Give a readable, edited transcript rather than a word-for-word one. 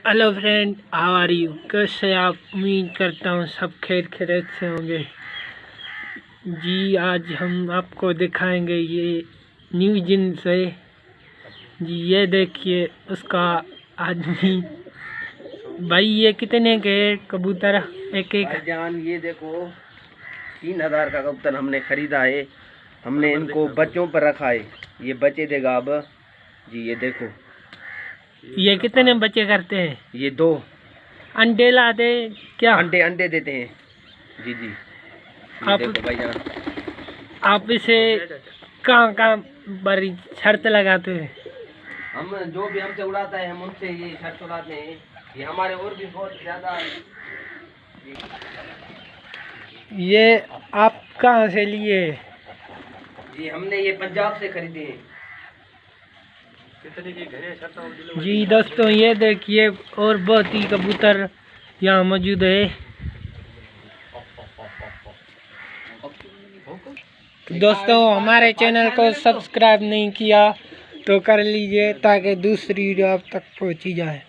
Hello friend, how are you? कैसे आप? उम्मीद करता हूँ सब खैरियत से होंगे जी। आज हम आपको दिखाएंगे ये न्यू जींस है जी। ये देखिए उसका आदमी भाई। ये कितने के कबूतर एक जान? ये देखो 3000 का कबूतर हमने खरीदा है। हमने इनको बच्चों पर रखा है। ये बच्चे देगा अब जी। ये देखो ये कितने बच्चे करते हैं? ये 2 अंडे लाते क्या? अंडे देते हैं जी जी। आप देखो भाईजान, आप इसे कहाँ बड़ी शर्त लगाते हैं? हम जो भी हमसे उड़ाता है हम उनसे ये शर्त उड़ाते हैं। ये हमारे और भी बहुत ज्यादा। ये आप कहाँ से लिए? जी हमने ये पंजाब से खरीदे हैं। जी दोस्तों, ये देखिए और बहुत ही कबूतर यहाँ मौजूद है। दोस्तों, हमारे चैनल को सब्सक्राइब नहीं किया तो कर लीजिए ताकि दूसरी वीडियो आप तक पहुँची जाए।